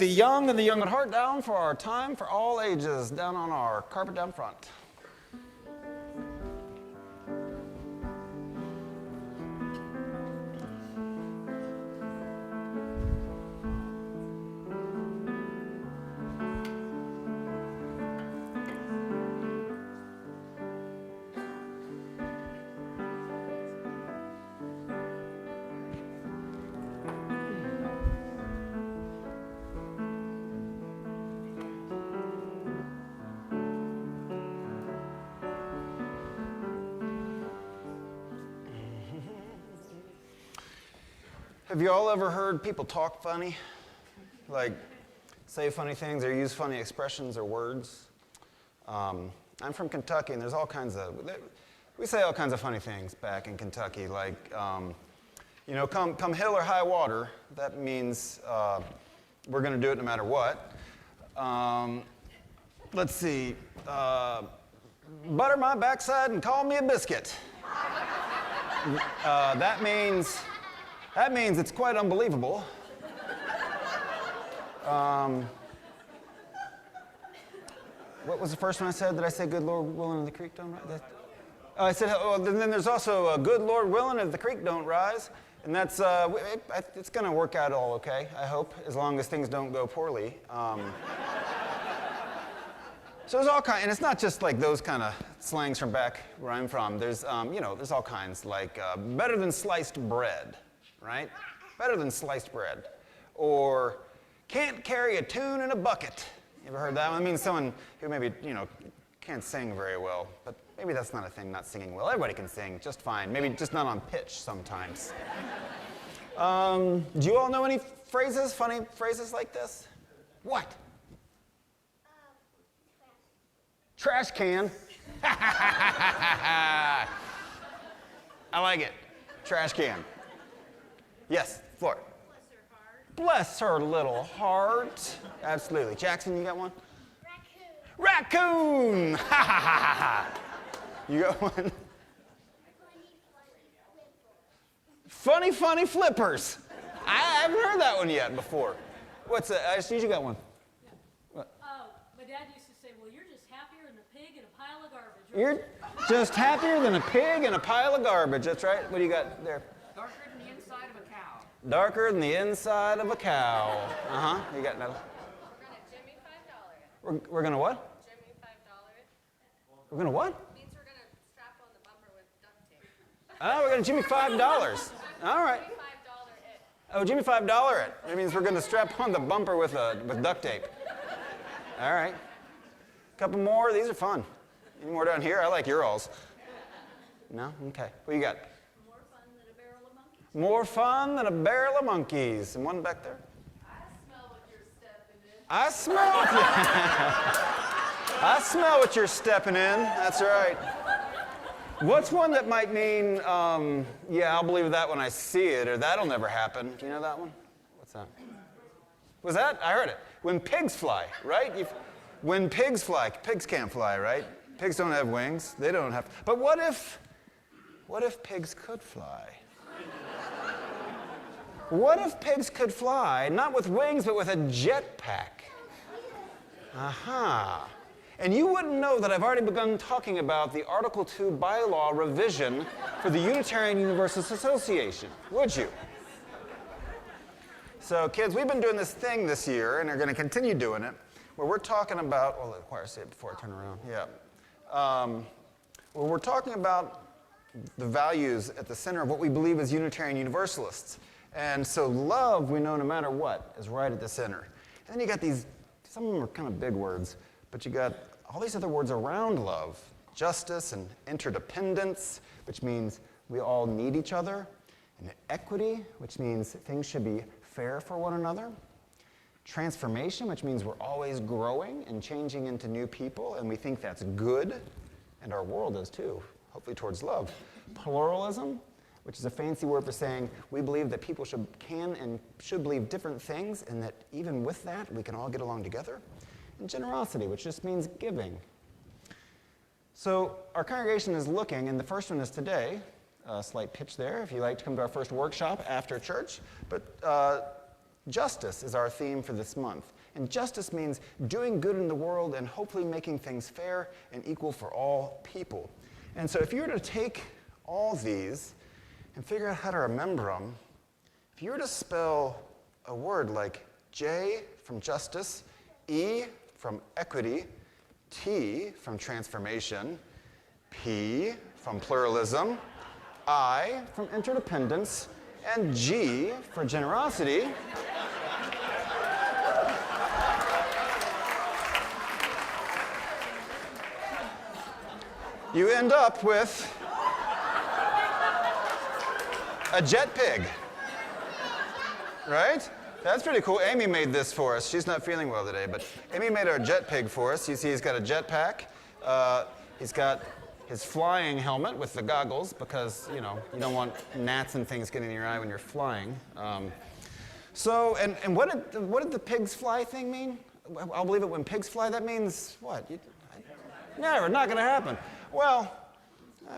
the young and the young at heart down for our time for all ages, down on our carpet down front. Have you all ever heard people talk funny? Like, say funny things or use funny expressions or words? I'm from Kentucky, and there's all kinds of, we say all kinds of funny things back in Kentucky, like, you know, come hill or high water. That means we're going to do it no matter what. Let's see, butter my backside and call me a biscuit. That means it's quite unbelievable. What was the first one I said? Did I say good Lord willing and the creek don't rise? I said, oh, then there's also a good Lord willing and the creek don't rise. And that's, it's going to work out all okay, I hope, as long as things don't go poorly. So there's all kinds, and it's not just like those kind of slangs from back where I'm from. There's, you know, there's all kinds, like better than sliced bread. Right? Better than sliced bread. Or can't carry a tune in a bucket. You ever heard that one? I mean, someone who maybe, you know, can't sing very well, but maybe that's not a thing, not singing well. Everybody can sing just fine. Maybe just not on pitch sometimes. Do you all know any phrases, funny phrases like this? What? Trash can. I like it. Trash can. Yes, Flora. Bless her little heart. Absolutely. Jackson, you got one? Raccoon. Raccoon! Ha ha ha ha. You got one? Funny, funny flippers. I haven't heard that one yet before. What's that? I see you got one. What? Oh, my dad used to say, well, you're just happier than a pig in a pile of garbage. You're just happier than a pig in a pile of garbage. That's right. What do you got there? Darker than the inside of a cow. Darker than the inside of a cow. Uh-huh. You got another? We're going to Jimmy $5. We're going to what? Jimmy $5. We're going to what? Means we're going to strap on the bumper with duct tape. Oh, we're going to Jimmy $5. All right. Jimmy $5 it. Oh, Jimmy $5 it. That means we're going to strap on the bumper with duct tape. All right. A couple more. These are fun. Any more down here? I like your alls. No? Okay. What you got? More fun than a barrel of monkeys. More fun than a barrel of monkeys. And one back there? I smell what you're stepping in. I smell I smell what you're stepping in. That's right. What's one that might mean, yeah, I'll believe that when I see it, or that'll never happen? Do you know that one? What's that? Was that? I heard it. When pigs fly, right? When pigs fly. Pigs can't fly, right? Pigs don't have wings. They don't have. But what if pigs could fly? What if pigs could fly, not with wings, but with a jetpack? Aha. And you wouldn't know that I've already begun talking about the Article 2 bylaw revision for the Unitarian Universalist Association, would you? So, kids, we've been doing this thing this year, and are going to continue doing it, where we're talking about, well, let the choir say it before I turn around, yeah. Where we're talking about the values at the center of what we believe as Unitarian Universalists. And so love, we know no matter what, is right at the center. And then you got these, some of them are kind of big words, but you got all these other words around love. Justice and interdependence, which means we all need each other. And equity, which means things should be fair for one another. Transformation, which means we're always growing and changing into new people, and we think that's good, and our world is too, hopefully towards love. Pluralism, which is a fancy word for saying we believe that people can and should believe different things, and that even with that, we can all get along together. And generosity, which just means giving. So our congregation is looking, and the first one is today. A slight pitch there, if you'd like to come to our first workshop after church. But Justice is our theme for this month. And justice means doing good in the world and hopefully making things fair and equal for all people. And so if you were to take all these and figure out how to remember them, if you were to spell a word like J from justice, E from equity, T from transformation, P from pluralism, I from interdependence, and G for generosity, you end up with a jet pig, right? That's pretty cool. Amy made this for us. She's not feeling well today, but Amy made our jet pig for us. You see he's got a jet pack. He's got his flying helmet with the goggles because, you don't want gnats and things getting in your eye when you're flying. And what did the pigs fly thing mean? I'll believe it when pigs fly. That means what? Never, not going to happen. Well,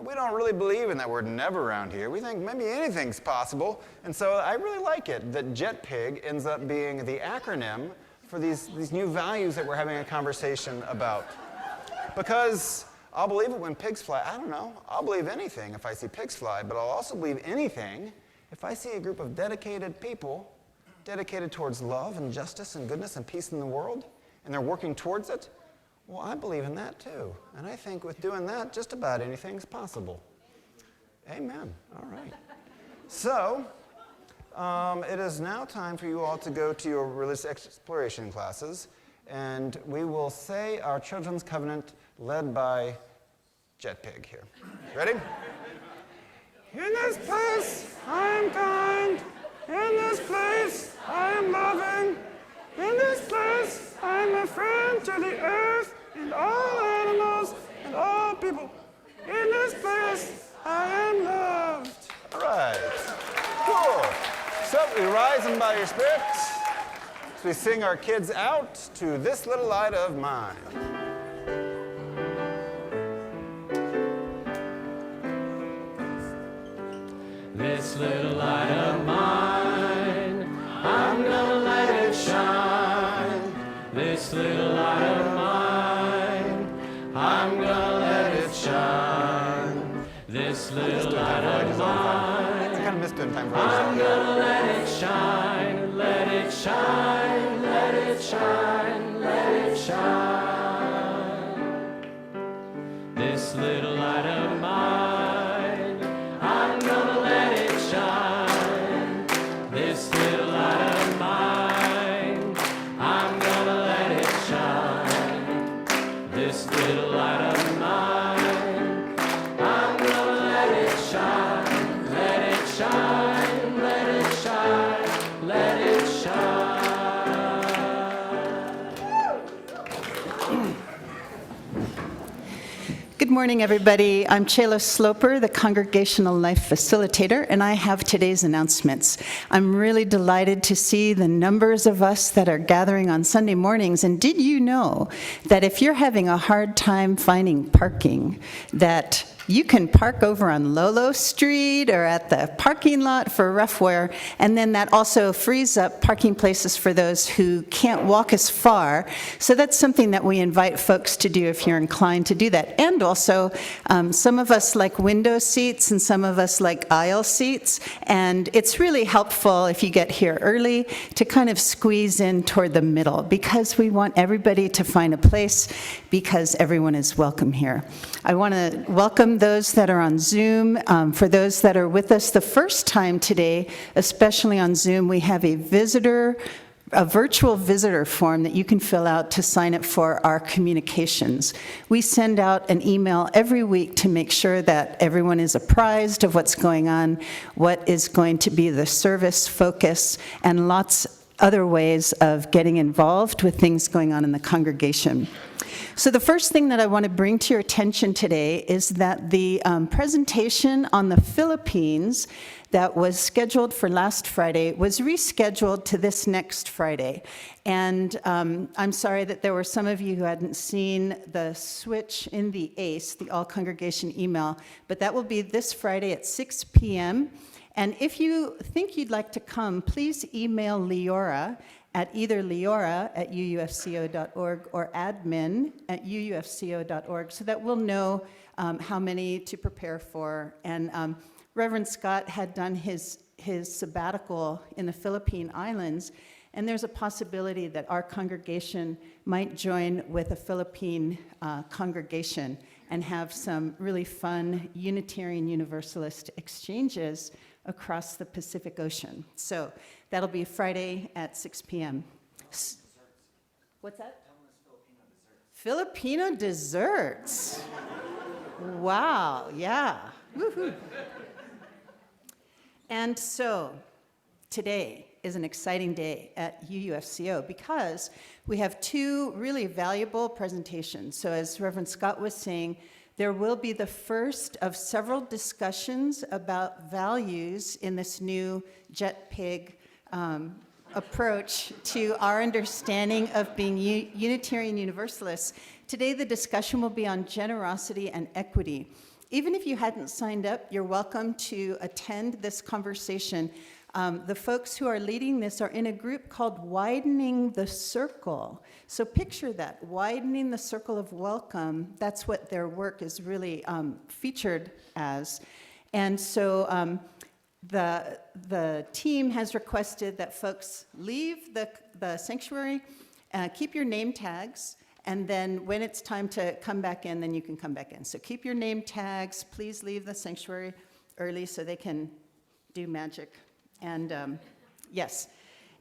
we don't really believe in that word never around here. We think maybe anything's possible. And so I really like it that JetPig ends up being the acronym for these new values that we're having a conversation about. Because I'll believe it when pigs fly. I don't know. I'll believe anything if I see pigs fly, but I'll also believe anything if I see a group of dedicated people dedicated towards love and justice and goodness and peace in the world, and they're working towards it. Well, I believe in that too. And I think with doing that, just about anything's possible. Amen. All right. So, it is now time for you all to go to your religious exploration classes, and we will say our children's covenant led by JetPig here. Ready? In this place, I am kind. In this place, I am loving. In this place, I am a friend to the earth and all animals and all people. In this place, I am loved. All right. Cool. So we rise in by your spirit as we sing our kids out to This Little Light of Mine. This little light of mine, I'm gonna let it shine. This little light of mine, I'm gonna let it shine. This little light of mine, I kind of missed it in time for I'm gonna let it shine, let it shine, let it shine, let it shine. This little light of mine, I'm gonna let it shine. This little light of mine, I'm gonna let it shine. This little light of mine, I'm gonna let it shine. Let it shine, let it shine, let it shine. Good morning, everybody. I'm Chela Sloper, the Congregational Life Facilitator, and I have today's announcements. I'm really delighted to see the numbers of us that are gathering on Sunday mornings. And did you know that if you're having a hard time finding parking, that you can park over on Lolo Street or at the parking lot for rough wear, and then that also frees up parking places for those who can't walk as far. So that's something that we invite folks to do if you're inclined to do that. And also, some of us like window seats and some of us like aisle seats, and it's really helpful if you get here early to kind of squeeze in toward the middle, because we want everybody to find a place, because everyone is welcome here. I want to welcome those that are on Zoom. For those that are with us the first time today, especially on Zoom, we have a virtual visitor form that you can fill out to sign up for our communications. We send out an email every week to make sure that everyone is apprised of what's going on, what is going to be the service focus, and lots other ways of getting involved with things going on in the congregation. So the first thing that I want to bring to your attention today is that the presentation on the Philippines that was scheduled for last Friday was rescheduled to this next Friday. And I'm sorry that there were some of you who hadn't seen the switch in the ACE, the All Congregation email, but that will be this Friday at 6 p.m. And if you think you'd like to come, please email Leora at either leora@uufco.org or admin@uufco.org so that we'll know how many to prepare for. And Reverend Scott had done his sabbatical in the Philippine Islands, and there's a possibility that our congregation might join with a Philippine congregation and have some really fun Unitarian Universalist exchanges across the Pacific Ocean. So that'll be Friday at 6 p.m. What's that? Filipino desserts. Wow, yeah. Woohoo. And so today is an exciting day at UUFCO because we have two really valuable presentations. So as Reverend Scott was saying, there will be the first of several discussions about values in this new JetPig approach to our understanding of being Unitarian Universalists. Today the discussion will be on generosity and equity. Even if you hadn't signed up, you're welcome to attend this conversation. The folks who are leading this are in a group called Widening the Circle. So picture that, widening the circle of welcome. That's what their work is really featured as. And so the team has requested that folks leave the sanctuary, keep your name tags, and then when it's time to come back in, then you can come back in. So keep your name tags. Please leave the sanctuary early so they can do magic. And yes.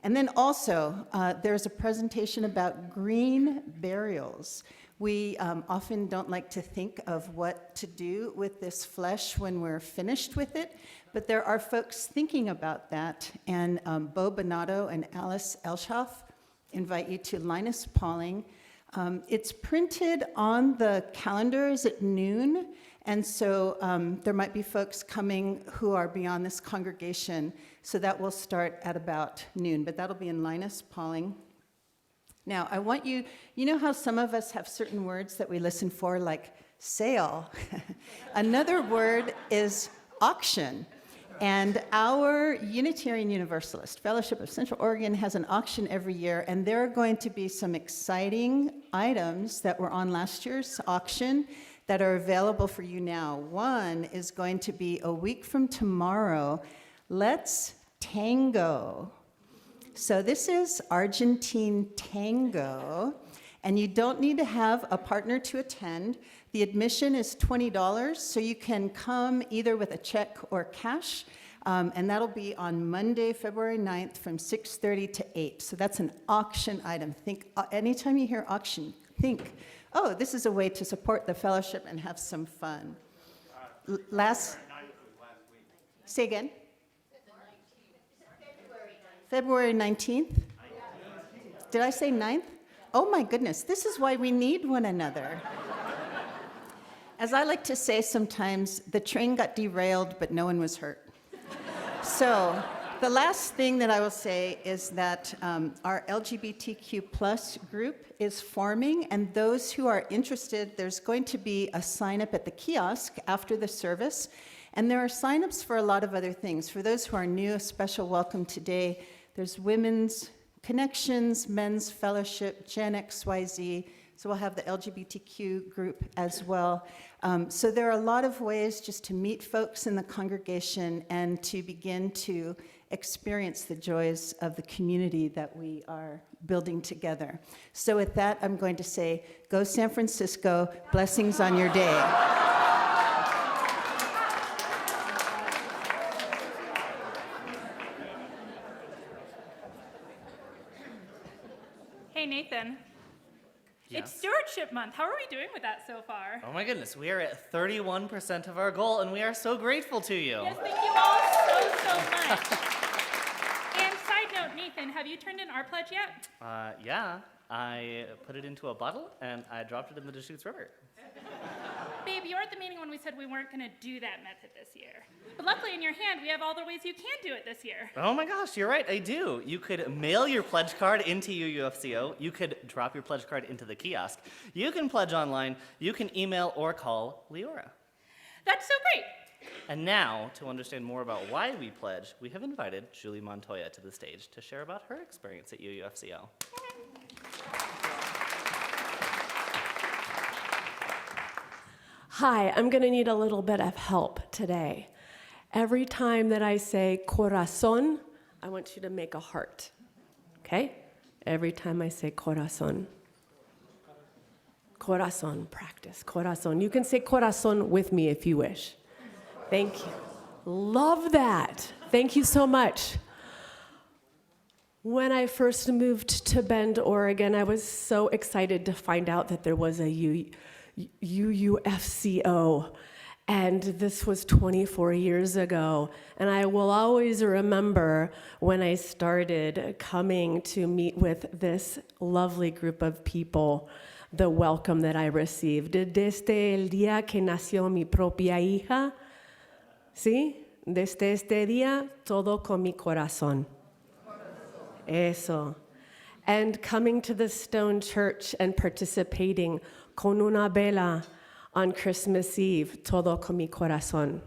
And then also, there's a presentation about green burials. We often don't like to think of what to do with this flesh when we're finished with it, but there are folks thinking about that. And Bo Bonato and Alice Elshoff invite you to Linus Pauling. It's printed on the calendars at noon, and so there might be folks coming who are beyond this congregation, so that will start at about noon, but that'll be in Linus Pauling. Now, I want you know how some of us have certain words that we listen for, like sale? Another word is auction. And our Unitarian Universalist Fellowship of Central Oregon has an auction every year, and there are going to be some exciting items that were on last year's auction that are available for you now. One is going to be a week from tomorrow. Let's tango. So this is Argentine tango, and you don't need to have a partner to attend. The admission is $20, so you can come either with a check or cash, and that'll be on Monday, February 9th from 6:30 to 8. So that's an auction item. Think, anytime you hear auction, think, oh, this is a way to support the fellowship and have some fun. Say again? February 19th? Did I say 9th? Oh my goodness, this is why we need one another. As I like to say sometimes, the train got derailed, but no one was hurt. So the last thing that I will say is that our LGBTQ plus group is forming, and those who are interested, there's going to be a sign-up at the kiosk after the service, and there are sign-ups for a lot of other things. For those who are new, a special welcome today. There's women's connections, men's fellowship, Gen XYZ, so we'll have the LGBTQ group as well. So there are a lot of ways just to meet folks in the congregation and to begin to experience the joys of the community that we are building together. So with that, I'm going to say, go San Francisco, blessings on your day. Hey, Nathan. Yes? It's Stewardship Month. How are we doing with that so far? Oh my goodness, we are at 31% of our goal, and we are so grateful to you. Yes, thank you all so much. And side note, Nathan, have you turned in our pledge yet? Yeah, I put it into a bottle, and I dropped it in the Deschutes River. Babe, you were at the meeting when we said we weren't going to do that method this year. But luckily in your hand, we have all the ways you can do it this year. Oh my gosh, you're right, I do. You could mail your pledge card into UUFCO. You could drop your pledge card into the kiosk. You can pledge online. You can email or call Leora. That's so great. And now, to understand more about why we pledge, we have invited Julie Montoya to the stage to share about her experience at UUFCO. Hi, I'm going to need a little bit of help today. Every time that I say corazón, I want you to make a heart. Okay? Every time I say corazón. Corazón, practice, corazón. You can say corazón with me if you wish. Thank you. Love that. Thank you so much. When I first moved to Bend, Oregon, I was so excited to find out that there was a UUFCO. And this was 24 years ago. And I will always remember when I started coming to meet with this lovely group of people, the welcome that I received. Desde el día que nació mi propia hija, ¿sí? Desde este día, todo con mi corazón. Eso. And coming to the Stone Church and participating con una vela on Christmas Eve, todo con mi corazón.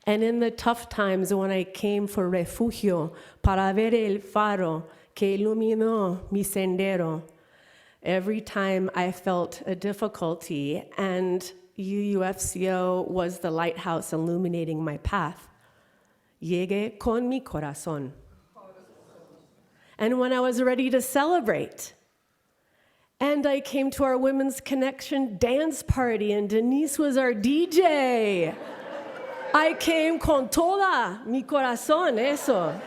And in the tough times when I came for refugio para ver el faro que iluminó mi sendero, every time I felt a difficulty and UUFCO was the lighthouse illuminating my path, llegué con mi corazón. And when I was ready to celebrate, and I came to our Women's Connection dance party, and Denise was our DJ. I came con toda mi corazón, eso.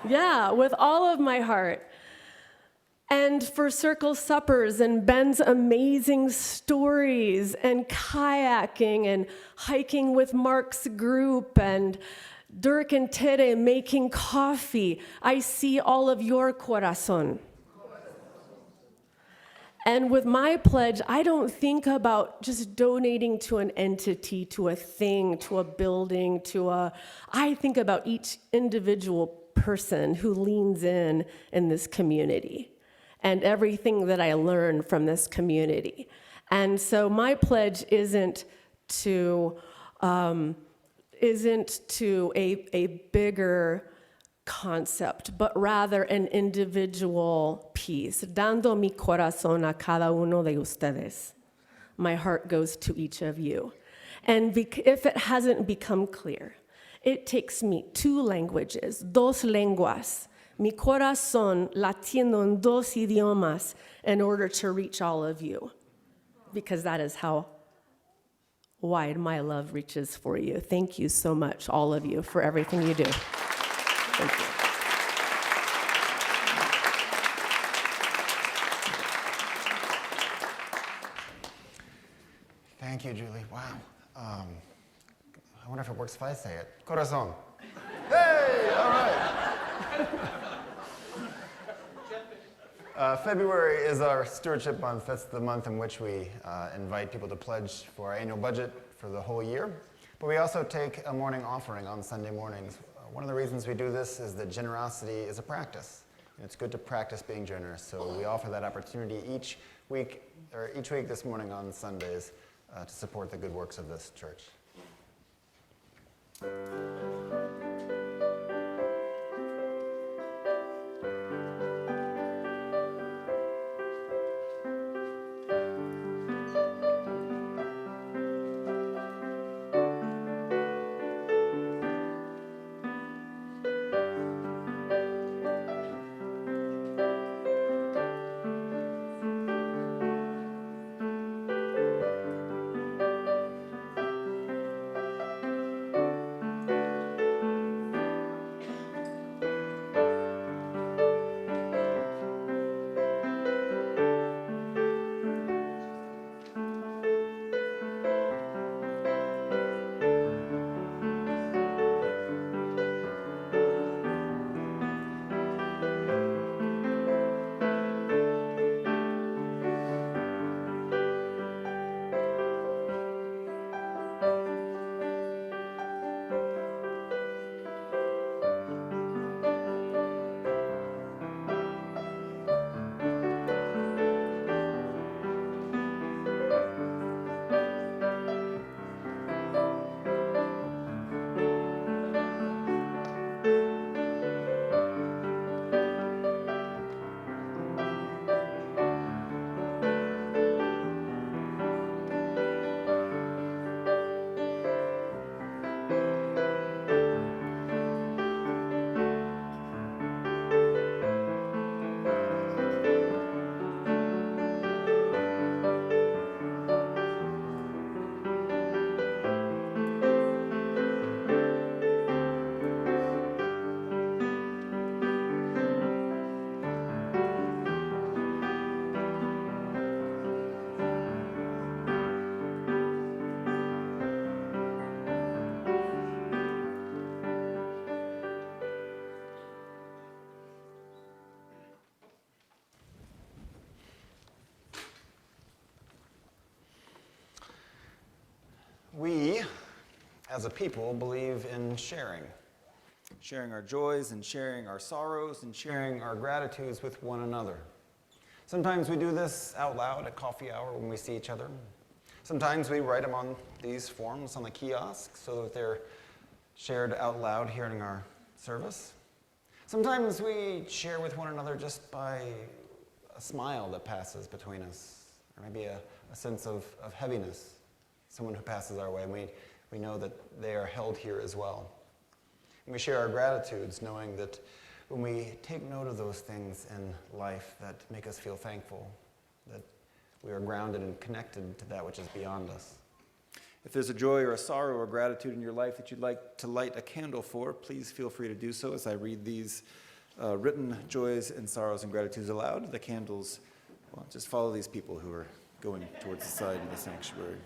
Yeah, with all of my heart. And for circle suppers and Ben's amazing stories and kayaking and hiking with Mark's group and Dirk and Tere making coffee, I see all of your corazón. And with my pledge, I don't think about just donating to an entity, to a thing, to a building, I think about each individual person who leans in this community and everything that I learn from this community. And so my pledge isn't to a bigger concept, but rather an individual piece. Dando mi corazón a cada uno de ustedes. My heart goes to each of you. And if it hasn't become clear, it takes me 2 languages, 2 lenguas, mi corazón latiendo en 2 idiomas in order to reach all of you. Because that is how wide my love reaches for you. Thank you so much, all of you, for everything you do. Thank you. Thank you, Julie. Wow. I wonder if it works if I say it. Corazón. Hey, all right. February is our stewardship month. That's the month in which we invite people to pledge for our annual budget for the whole year. But we also take a morning offering on Sunday mornings. One of the reasons we do this is that generosity is a practice. And it's good to practice being generous. So we offer that opportunity each week this morning on Sundays to support the good works of this church. as a people, believe in sharing. Sharing our joys and sharing our sorrows and sharing our gratitudes with one another. Sometimes we do this out loud at coffee hour when we see each other. Sometimes we write them on these forms on the kiosk so that they're shared out loud here in our service. Sometimes we share with one another just by a smile that passes between us, or maybe a sense of heaviness, someone who passes our way, and we know that they are held here as well. And we share our gratitudes, knowing that when we take note of those things in life that make us feel thankful, that we are grounded and connected to that which is beyond us. If there's a joy or a sorrow or gratitude in your life that you'd like to light a candle for, please feel free to do so as I read these written joys and sorrows and gratitudes aloud. The candles, well, just follow these people who are going towards the side of the sanctuary.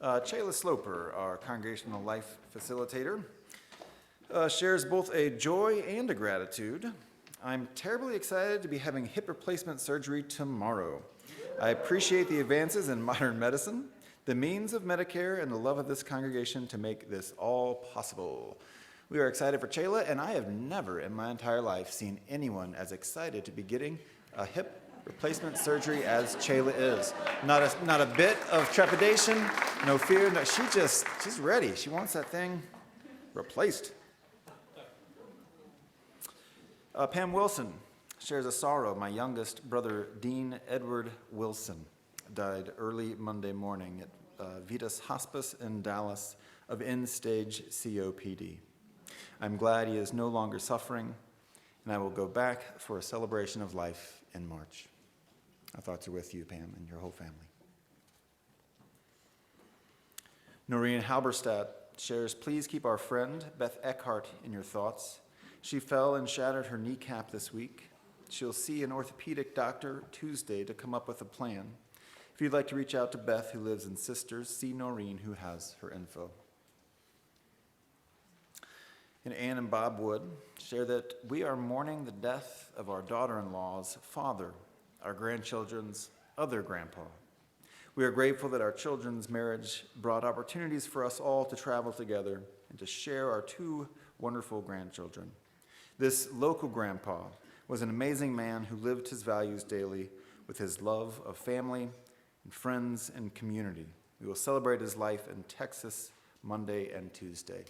Chayla Sloper, our congregational life facilitator, shares both a joy and a gratitude. I'm terribly excited to be having hip replacement surgery tomorrow. I appreciate the advances in modern medicine, the means of Medicare, and the love of this congregation to make this all possible. We are excited for Chayla, and I have never in my entire life seen anyone as excited to be getting a hip replacement surgery as Chayla is. Not a bit of trepidation, no fear. No, she's ready. She wants that thing replaced. Pam Wilson shares a sorrow. My youngest brother, Dean Edward Wilson, died early Monday morning at Vitas Hospice in Dallas of end-stage COPD. I'm glad he is no longer suffering, and I will go back for a celebration of life in March. Our thoughts are with you, Pam, and your whole family. Noreen Halberstadt shares, please keep our friend Beth Eckhart in your thoughts. She fell and shattered her kneecap this week. She'll see an orthopedic doctor Tuesday to come up with a plan. If you'd like to reach out to Beth, who lives in Sisters, see Noreen, who has her info. And Ann and Bob Wood share that we are mourning the death of our daughter-in-law's father, our grandchildren's other grandpa. We are grateful that our children's marriage brought opportunities for us all to travel together and to share our two wonderful grandchildren. This local grandpa was an amazing man who lived his values daily with his love of family and friends and community. We will celebrate his life in Texas Monday and Tuesday.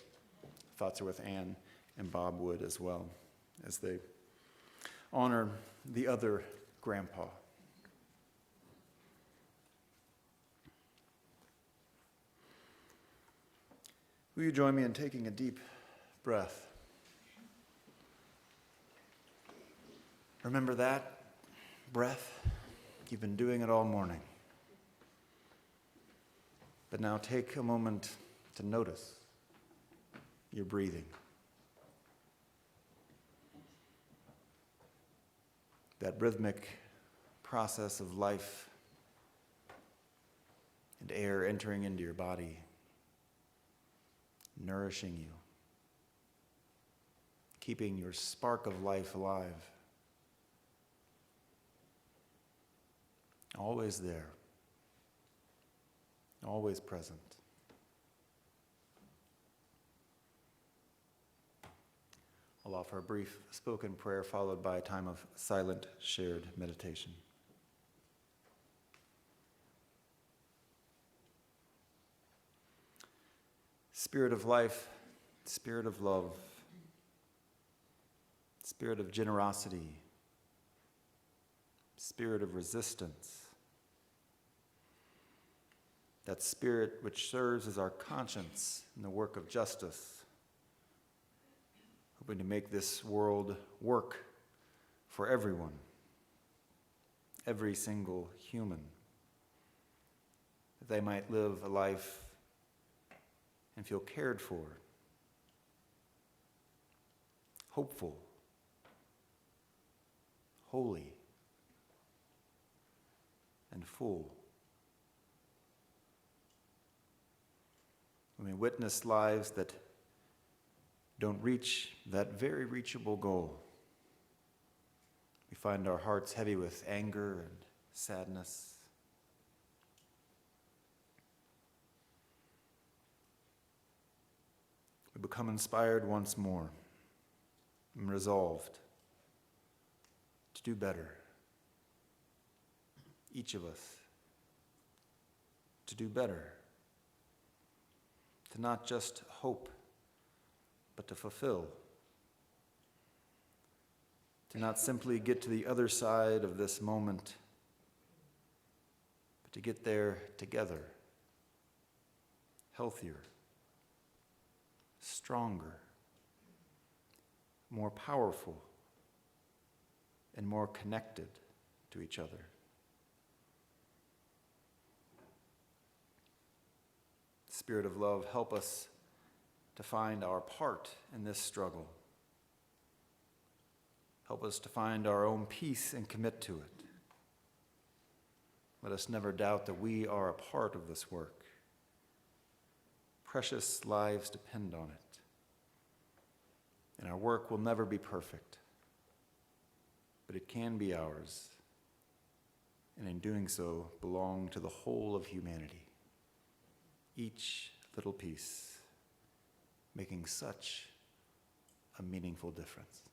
Thoughts are with Ann and Bob Wood as well as they honor the other grandpa. Will you join me in taking a deep breath? Remember that breath? You've been doing it all morning. But now take a moment to notice your breathing. That rhythmic process of life and air entering into your body, nourishing you, keeping your spark of life alive. Always there, always present. I'll offer a brief spoken prayer followed by a time of silent, shared meditation. Spirit of life, Spirit of love, Spirit of generosity, Spirit of resistance, that Spirit which serves as our conscience in the work of justice, hoping to make this world work for everyone, every single human, that they might live a life and feel cared for, hopeful, holy, and full. We may witness lives that don't reach that very reachable goal. We find our hearts heavy with anger and sadness. we become inspired once more and resolved to do better. Each of us to do better, to not just hope, but to fulfill, to not simply get to the other side of this moment, but to get there together, healthier, stronger, more powerful, and more connected to each other. Spirit of love, help us to find our part in this struggle. Help us to find our own peace and commit to it. Let us never doubt that we are a part of this work. Precious lives depend on it. And our work will never be perfect, but it can be ours, and in doing so, belong to the whole of humanity. Each little piece making such a meaningful difference.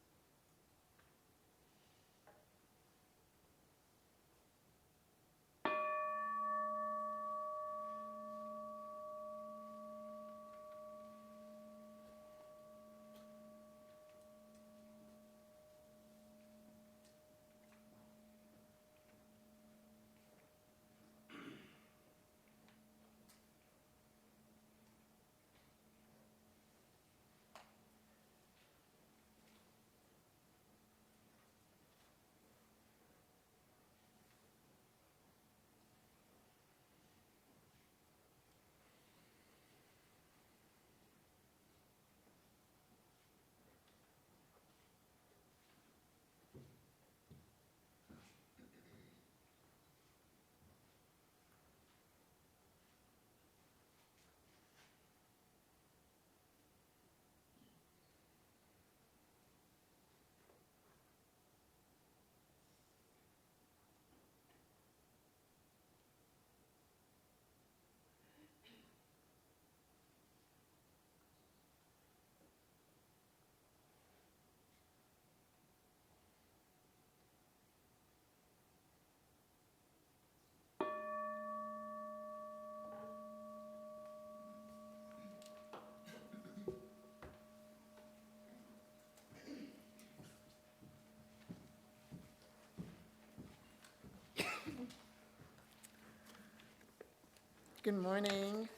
Good morning.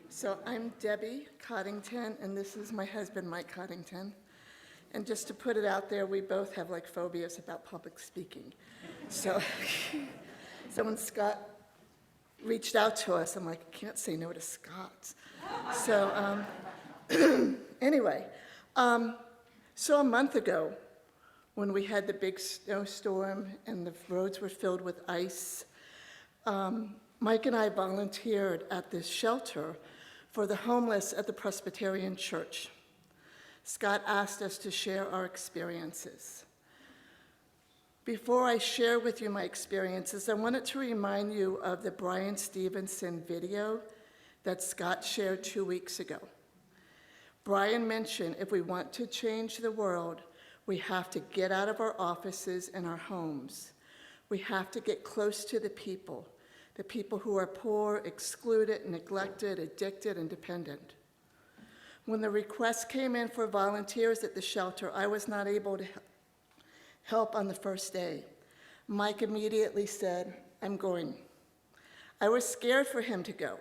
So I'm Debbie Coddington, and this is my husband, Mike Coddington. And just to put it out there, we both have like phobias about public speaking. So when Scott reached out to us, I'm like, I can't say no to Scott. So anyway, so a month ago, when we had the big snowstorm and the roads were filled with ice, Mike and I volunteered at this shelter for the homeless at the Presbyterian Church. Scott asked us to share our experiences. Before I share with you my experiences, I wanted to remind you of the Brian Stevenson video that Scott shared 2 weeks ago. Brian mentioned if we want to change the world, we have to get out of our offices and our homes. We have to get close to the people who are poor, excluded, neglected, addicted, and dependent. When the request came in for volunteers at the shelter, I was not able to help on the first day. Mike immediately said, I'm going. I was scared for him to go.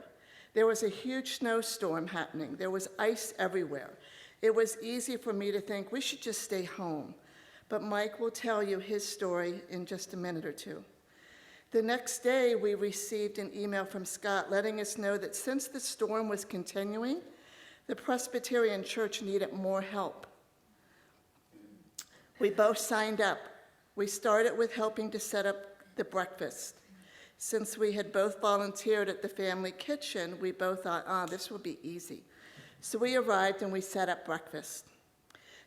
There was a huge snowstorm happening. There was ice everywhere. It was easy for me to think we should just stay home. But Mike will tell you his story in just a minute or two. The next day, we received an email from Scott letting us know that since the storm was continuing, the Presbyterian Church needed more help. We both signed up. We started with helping to set up the breakfast. Since we had both volunteered at the family kitchen, we both thought, this will be easy. So we arrived and we set up breakfast.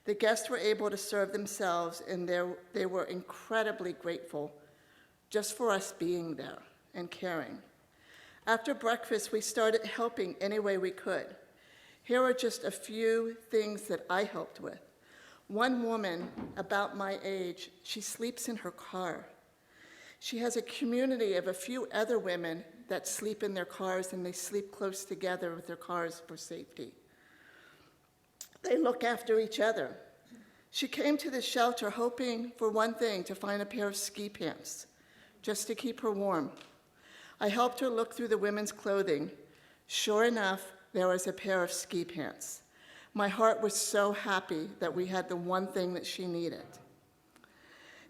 The guests were able to serve themselves, and they were incredibly grateful just for us being there and caring. After breakfast, we started helping any way we could. Here are just a few things that I helped with. One woman, about my age, she sleeps in her car. She has a community of a few other women that sleep in their cars, and they sleep close together with their cars for safety. They look after each other. She came to the shelter hoping for one thing, to find a pair of ski pants, just to keep her warm. I helped her look through the women's clothing. Sure enough, there was a pair of ski pants. My heart was so happy that we had the one thing that she needed.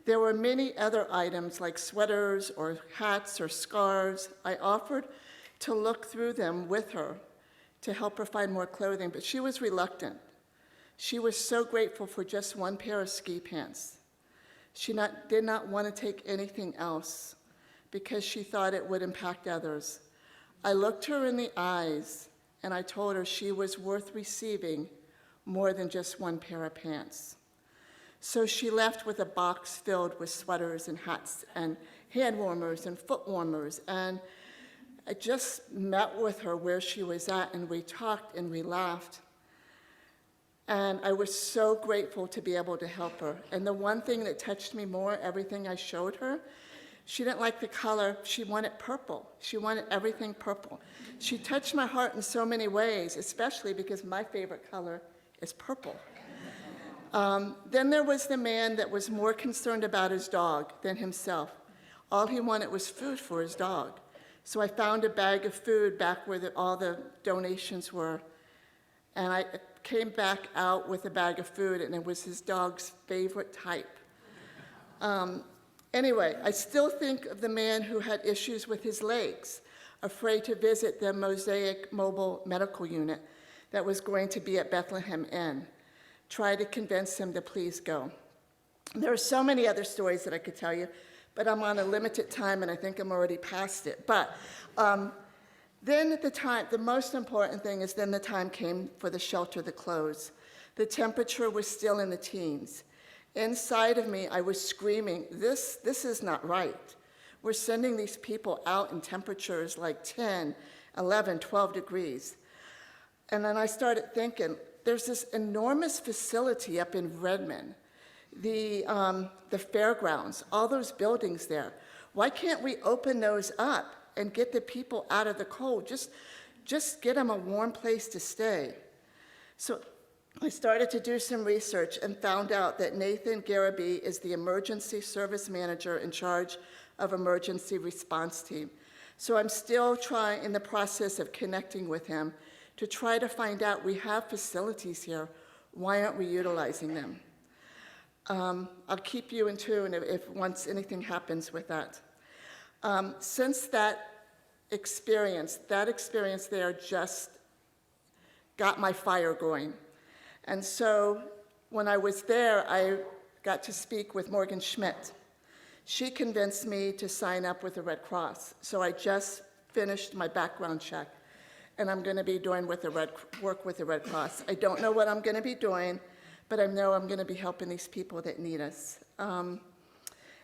There were many other items like sweaters or hats or scarves. I offered to look through them with her to help her find more clothing, but she was reluctant. She was so grateful for just one pair of ski pants. She did not want to take anything else because she thought it would impact others. I looked her in the eyes and I told her she was worth receiving more than just one pair of pants. So she left with a box filled with sweaters and hats and hand warmers and foot warmers. And I just met with her where she was at, and we talked and we laughed. And I was so grateful to be able to help her. And the one thing that touched me more, everything I showed her, she didn't like the color. She wanted purple. She wanted everything purple. She touched my heart in so many ways, especially because my favorite color is purple. Then there was the man that was more concerned about his dog than himself. All he wanted was food for his dog. So I found a bag of food back where all the donations were. And I came back out with a bag of food, and it was his dog's favorite type. Anyway, I still think of the man who had issues with his legs, afraid to visit the Mosaic Mobile Medical Unit that was going to be at Bethlehem Inn. Try to convince him to please go. There are so many other stories that I could tell you, but I'm on a limited time, and I think I'm already past it. But then at the time, the most important thing is then the time came for the shelter to close. The temperature was still in the teens. Inside of me, I was screaming, this is not right. We're sending these people out in temperatures like 10, 11, 12 degrees. And then I started thinking, there's this enormous facility up in Redmond, the fairgrounds, all those buildings there. Why can't we open those up and get the people out of the cold? Just get them a warm place to stay. So I started to do some research and found out that Nathan Garabee is the emergency service manager in charge of emergency response team. So I'm still in the process of connecting with him to try to find out, we have facilities here, why aren't we utilizing them? I'll keep you in tune if once anything happens with that. Since that experience there just got my fire going. And so when I was there, I got to speak with Morgan Schmidt. She convinced me to sign up with the Red Cross. So I just finished my background check, and I'm going to be doing work with the Red Cross. I don't know what I'm going to be doing, but I know I'm going to be helping these people that need us. And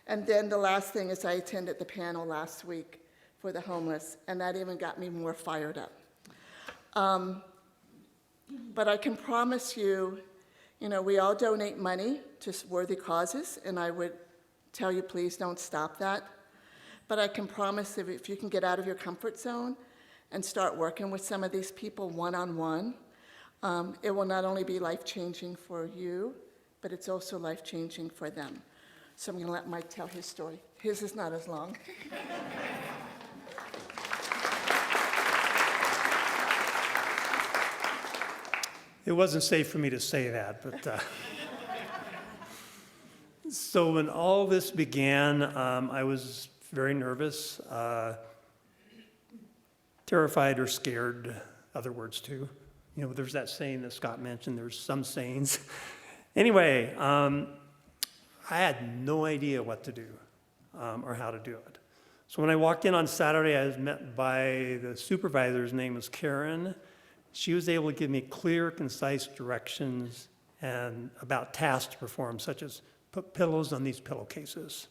then the last thing is I attended the panel last week for the homeless, and that even got me more fired up. But I can promise you, we all donate money to worthy causes, and I would tell you, please don't stop that. But I can promise if you can get out of your comfort zone and start working with some of these people one-on-one, it will not only be life-changing for you, but it's also life-changing for them. So I'm going to let Mike tell his story. His is not as long. It wasn't safe for me to say that, but so when all this began, I was very nervous, terrified or scared, other words too. There's that saying that Scott mentioned, there's some sayings. Anyway, I had no idea what to do or how to do it. So when I walked in on Saturday, I was met by the supervisor's name was Karen. She was able to give me clear, concise directions and about tasks to perform, such as put pillows on these pillowcases.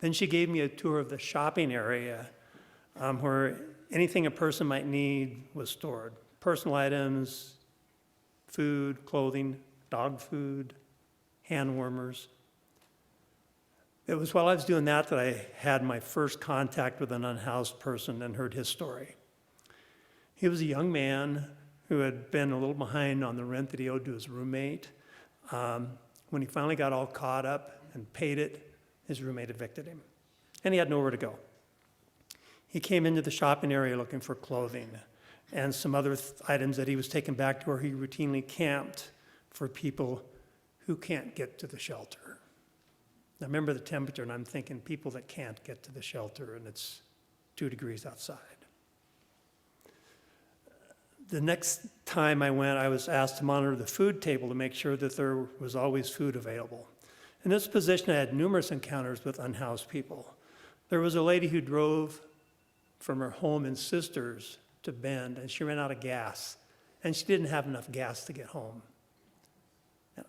Then she gave me a tour of the shopping area where anything a person might need was stored. personal items, food, clothing, dog food, hand warmers. It was while I was doing that I had my first contact with an unhoused person and heard his story. He was a young man who had been a little behind on the rent that he owed to his roommate. When he finally got all caught up and paid it, his roommate evicted him, and he had nowhere to go. He came into the shopping area looking for clothing and some other items that he was taking back to where he routinely camped for people who can't get to the shelter. Now remember the temperature, and I'm thinking people that can't get to the shelter, and it's 2 degrees outside. The next time I went, I was asked to monitor the food table to make sure that there was always food available. In this position, I had numerous encounters with unhoused people. There was a lady who drove from her home in Sisters to Bend, and she ran out of gas, and she didn't have enough gas to get home.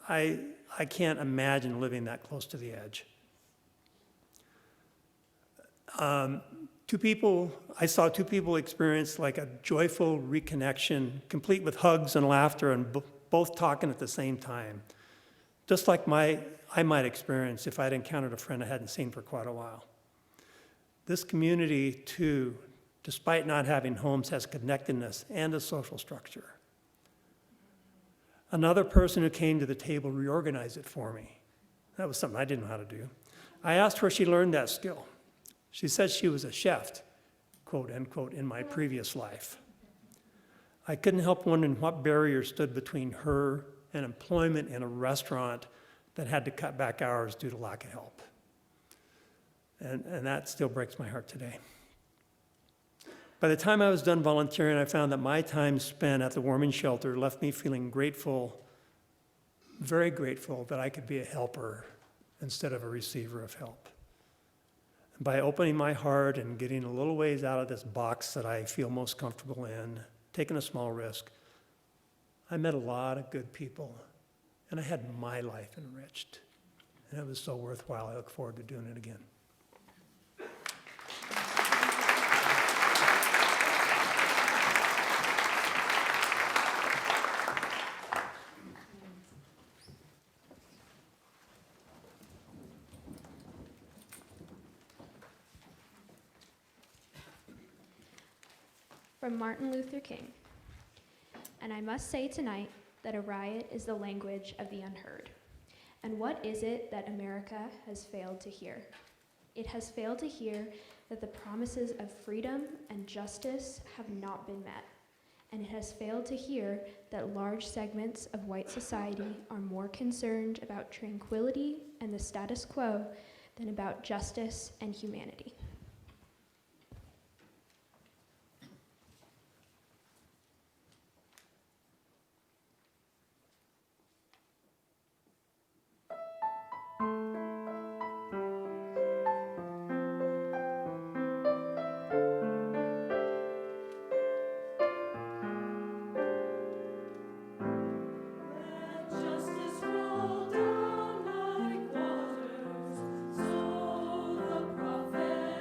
I can't imagine living that close to the edge. I saw two people experience like a joyful reconnection, complete with hugs and laughter and both talking at the same time. Just like I might experience if I'd encountered a friend I hadn't seen for quite a while. This community, too, despite not having homes, has connectedness and a social structure. Another person who came to the table reorganized it for me. That was something I didn't know how to do. I asked where she learned that skill. She said she was a chef, quote unquote, in my previous life. I couldn't help wondering what barrier stood between her and employment in a restaurant that had to cut back hours due to lack of help. And that still breaks my heart today. By the time I was done volunteering, I found that my time spent at the warming shelter left me feeling grateful, very grateful that I could be a helper instead of a receiver of help. And by opening my heart and getting a little ways out of this box that I feel most comfortable in, taking a small risk, I met a lot of good people, and I had my life enriched. And it was so worthwhile. I look forward to doing it again. From Martin Luther King. And I must say tonight that a riot is the language of the unheard. And what is it that America has failed to hear? It has failed to hear that the promises of freedom and justice have not been met. And it has failed to hear that large segments of white society are more concerned about tranquility and the status quo than about justice and humanity. Justice roll down like waters, so the prophet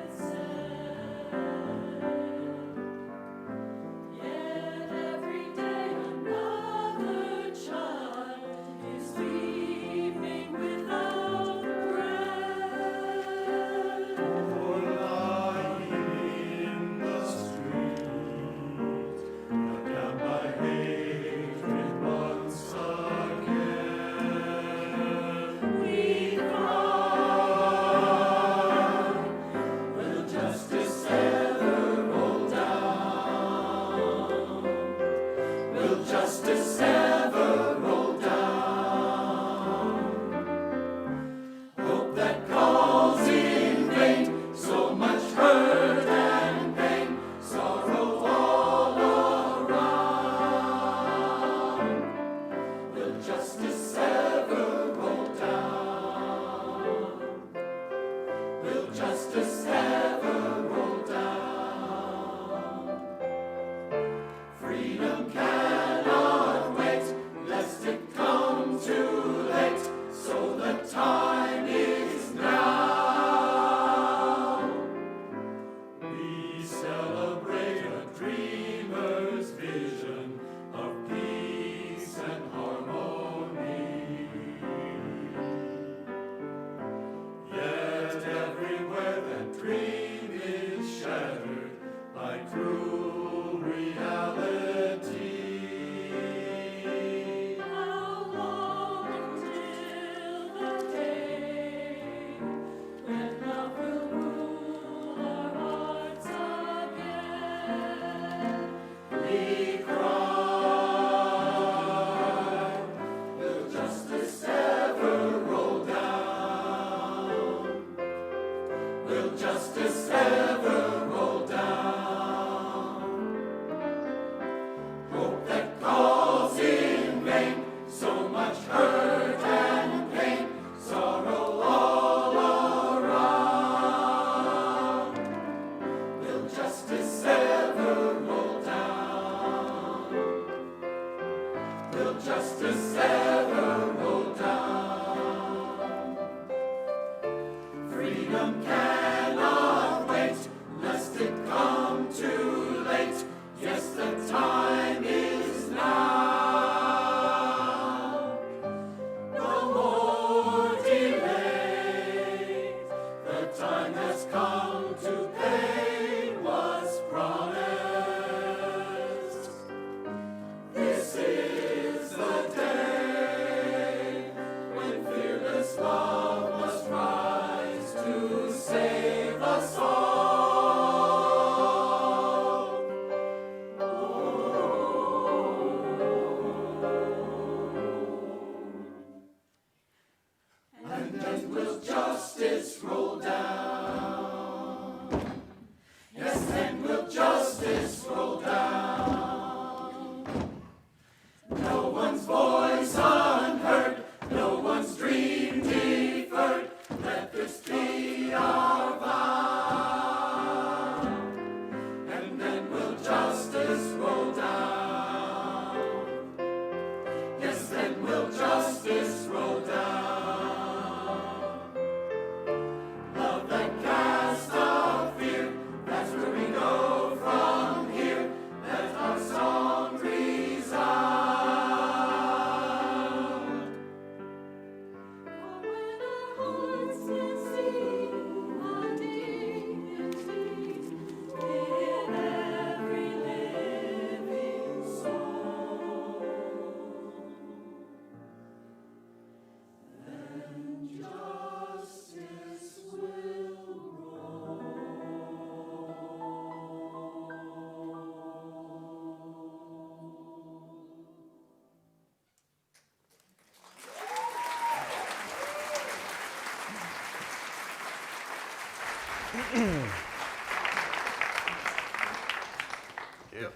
Yep.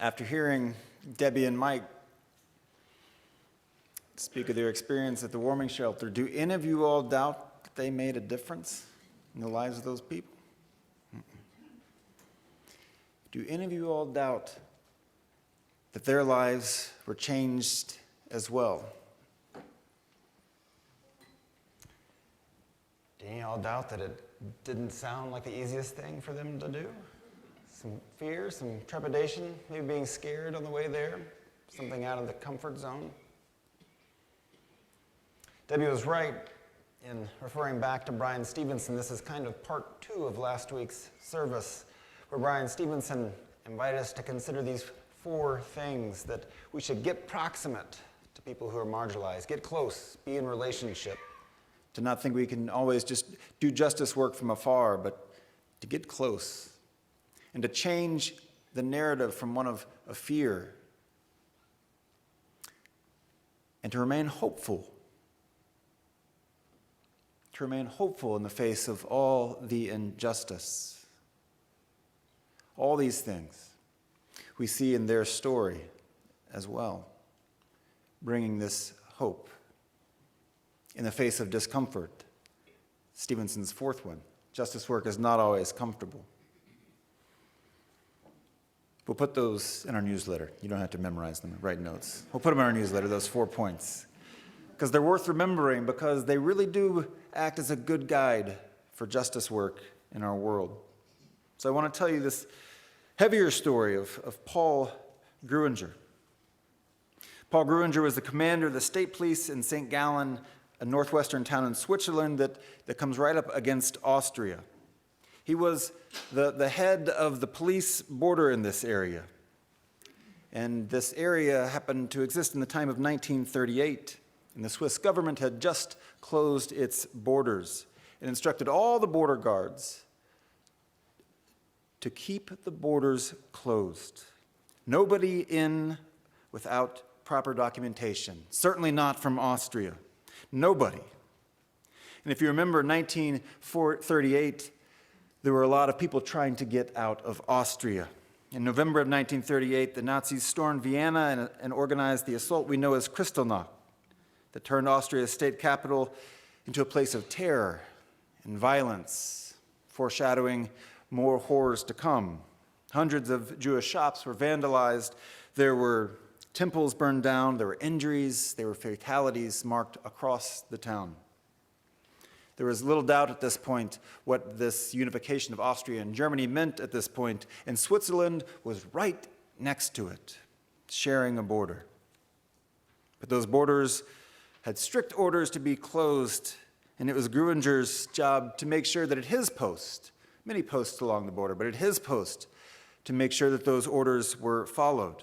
After hearing Debbie and Mike speak of their experience at the warming shelter, do any of you all doubt that they made a difference in the lives of those people? Do any of you all doubt that their lives were changed as well? Do you all doubt that it didn't sound like the easiest thing for them to do? Some fear, some trepidation, maybe being scared on the way there, something out of the comfort zone. Debbie was right in referring back to Brian Stevenson. This is kind of part 2 of last week's service, where Brian Stevenson invited us to consider these 4 things that we should get proximate to people who are marginalized, get close, be in relationship. To not think we can always just do justice work from afar, but to get close and to change the narrative from one of fear and to remain hopeful. To remain hopeful in the face of all the injustice. All these things we see in their story as well, bringing this hope in the face of discomfort. Stevenson's 4th one, justice work is not always comfortable. We'll put those in our newsletter. You don't have to memorize them, write notes. We'll put them in our newsletter, those 4 points, because they're worth remembering, because they really do act as a good guide for justice work in our world. So I want to tell you this heavier story of Paul Gruinger. Paul Gruinger was the commander of the state police in St. Gallen, a northwestern town in Switzerland that comes right up against Austria. He was the head of the police border in this area. And this area happened to exist in the time of 1938. And the Swiss government had just closed its borders and instructed all the border guards to keep the borders closed. Nobody in without proper documentation, certainly not from Austria. Nobody. And if you remember 1938, there were a lot of people trying to get out of Austria. In November of 1938, the Nazis stormed Vienna and organized the assault we know as Kristallnacht, that turned Austria's state capital into a place of terror and violence, foreshadowing more horrors to come. Hundreds of Jewish shops were vandalized. There were temples burned down. There were injuries. There were fatalities marked across the town. There was little doubt at this point what this unification of Austria and Germany meant at this point, and Switzerland was right next to it, sharing a border. But those borders had strict orders to be closed, and it was Gruinger's job to make sure that at his post, many posts along the border, but at his post, to make sure that those orders were followed.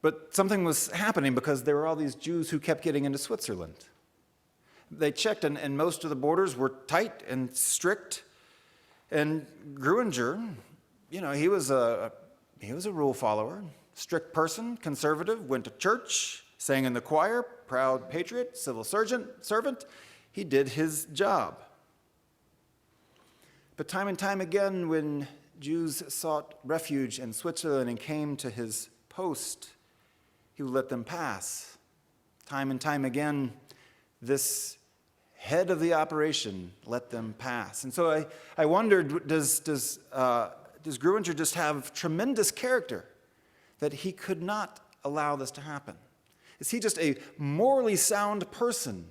But something was happening because there were all these Jews who kept getting into Switzerland. They checked, and most of the borders were tight and strict. And Gruinger, he was a rule follower, strict person, conservative, went to church, sang in the choir, proud patriot, civil servant. He did his job. But time and time again, when Jews sought refuge in Switzerland and came to his post, he would let them pass. Time and time again, this head of the operation let them pass. And so I wondered, does Gruinger just have tremendous character that he could not allow this to happen? Is he just a morally sound person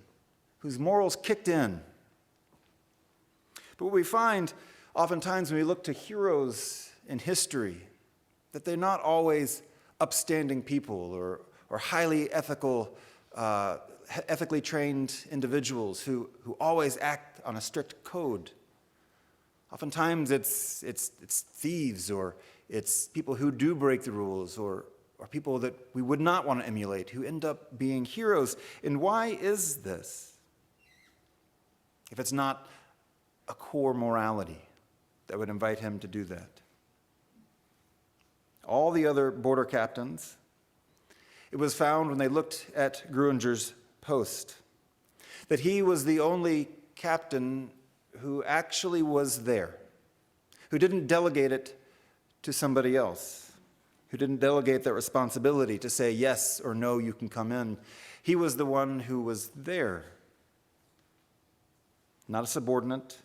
whose morals kicked in? But what we find oftentimes when we look to heroes in history, that they're not always upstanding people or highly ethical, ethically trained individuals who always act on a strict code. Oftentimes it's thieves, or it's people who do break the rules, or people that we would not want to emulate who end up being heroes. And why is this? If it's not a core morality that would invite him to do that. All the other border captains, it was found when they looked at Gruinger's post that he was the only captain who actually was there, who didn't delegate it to somebody else, who didn't delegate that responsibility to say yes or no, you can come in. He was the one who was there. Not a subordinate,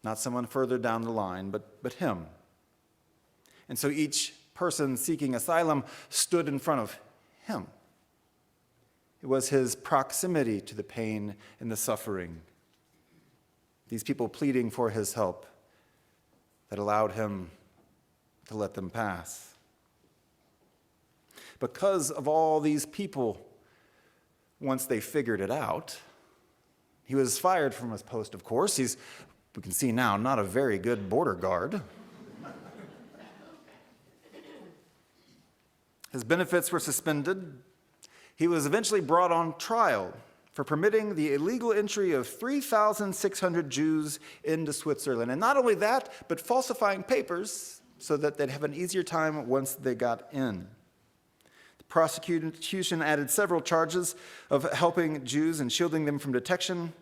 not someone further down the line, but him. And so each person seeking asylum stood in front of him. It was his proximity to the pain and the suffering, these people pleading for his help, that allowed him to let them pass. Because of all these people, once they figured it out, he was fired from his post, of course. He's, we can see now, not a very good border guard. His benefits were suspended. He was eventually brought on trial for permitting the illegal entry of 3,600 Jews into Switzerland. And not only that, but falsifying papers so that they'd have an easier time once they got in. The prosecution added several charges of helping Jews and shielding them from detection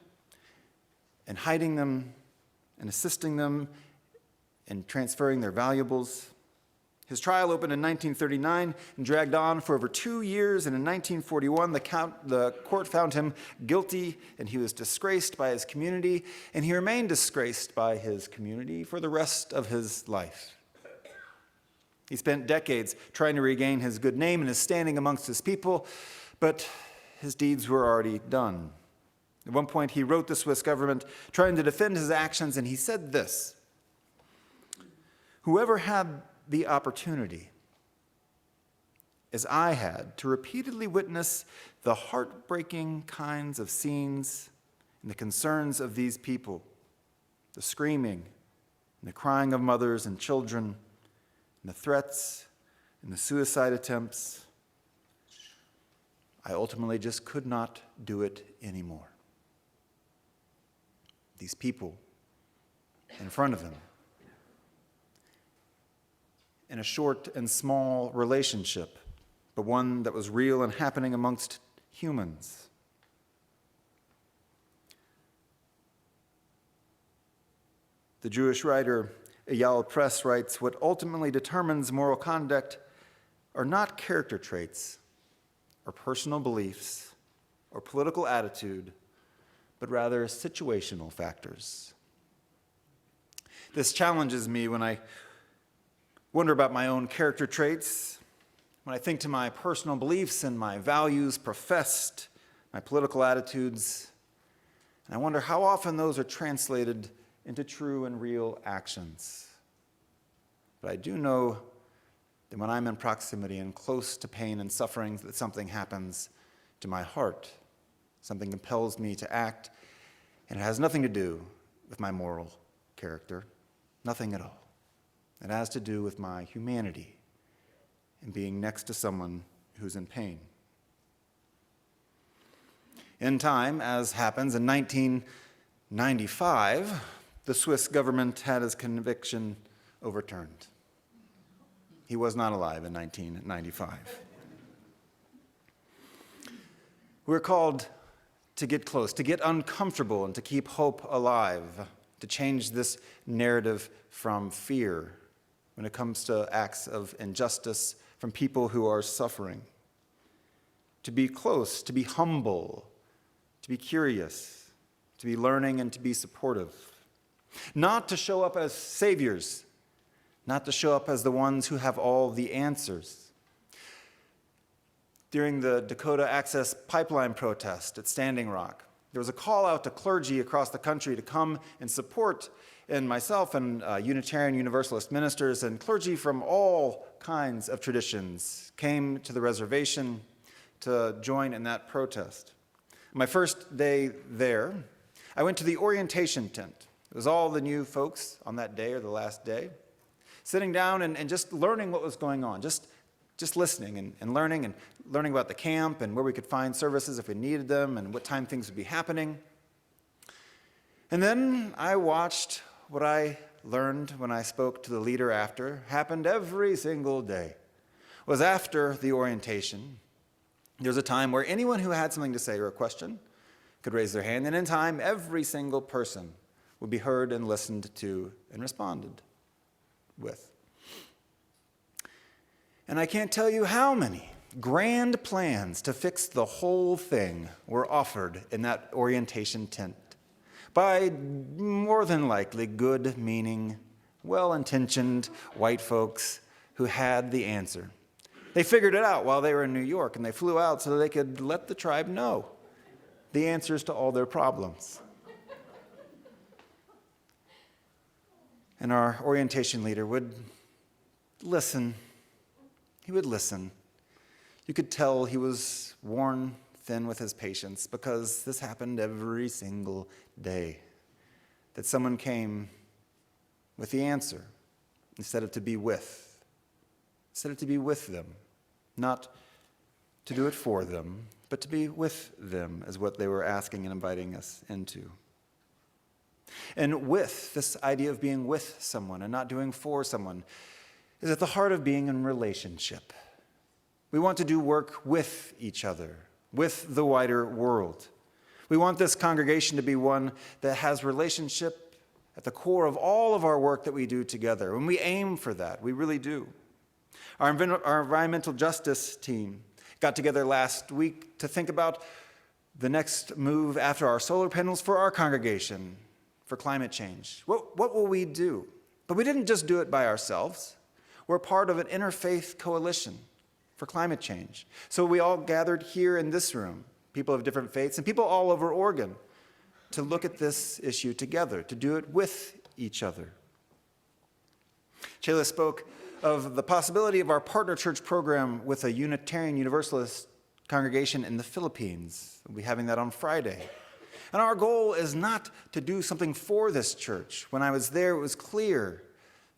and hiding them and assisting them in transferring their valuables. His trial opened in 1939 and dragged on for over 2 years, and in 1941 the court found him guilty, and he was disgraced by his community, and he remained disgraced by his community for the rest of his life. He spent decades trying to regain his good name and his standing amongst his people, but his deeds were already done. At one point he wrote the Swiss government trying to defend his actions, and he said this: "Whoever had the opportunity as I had to repeatedly witness the heartbreaking kinds of scenes and the concerns of these people, the screaming and the crying of mothers and children, and the threats and the suicide attempts, I ultimately just could not do it anymore. These people in front of them, in a short and small relationship, but one that was real and happening amongst humans. The Jewish writer Eyal Press writes, "What ultimately determines moral conduct are not character traits or personal beliefs or political attitude, but rather situational factors." This challenges me when I wonder about my own character traits, when I think to my personal beliefs and my values professed, my political attitudes, and I wonder how often those are translated into true and real actions. But I do know that when I'm in proximity and close to pain and suffering, that something happens to my heart. Something compels me to act, and it has nothing to do with my moral character, nothing at all. It has to do with my humanity and being next to someone who's in pain. In time, as happens in 1995, the Swiss government had his conviction overturned. He was not alive in 1995. We're called to get close, to get uncomfortable, and to keep hope alive, to change this narrative from fear when it comes to acts of injustice from people who are suffering. To be close, to be humble, to be curious, to be learning, and to be supportive. Not to show up as saviors, not to show up as the ones who have all the answers. During the Dakota Access Pipeline protest at Standing Rock, there was a call out to clergy across the country to come and support, and myself and Unitarian Universalist ministers and clergy from all kinds of traditions came to the reservation to join in that protest. My first day there, I went to the orientation tent. It was all the new folks on that day or the last day, sitting down and just learning what was going on, just listening and learning about the camp and where we could find services if we needed them and what time things would be happening. And then I watched what I learned when I spoke to the leader after happened every single day. It was after the orientation. There was a time where anyone who had something to say or a question could raise their hand, and in time, every single person would be heard and listened to and responded with. And I can't tell you how many grand plans to fix the whole thing were offered in that orientation tent by more than likely good-meaning, well-intentioned white folks who had the answer. They figured it out while they were in New York, and they flew out so they could let the tribe know the answers to all their problems. And our orientation leader would listen. He would listen. You could tell he was worn thin with his patience because this happened every single day, that someone came with the answer instead of to be with them, not to do it for them, but to be with them is what they were asking and inviting us into. And with, this idea of being with someone and not doing for someone, is at the heart of being in relationship. We want to do work with each other, with the wider world. We want this congregation to be one that has relationship at the core of all of our work that we do together. And we aim for that, we really do. Our environmental justice team got together last week to think about the next move after our solar panels for our congregation for climate change. What will we do? But we didn't just do it by ourselves. We're part of an interfaith coalition for climate change. So we all gathered here in this room, people of different faiths and people all over Oregon, to look at this issue together, to do it with each other. Chela spoke of the possibility of our partner church program with a Unitarian Universalist congregation in the Philippines. We'll be having that on Friday. And our goal is not to do something for this church. When I was there, it was clear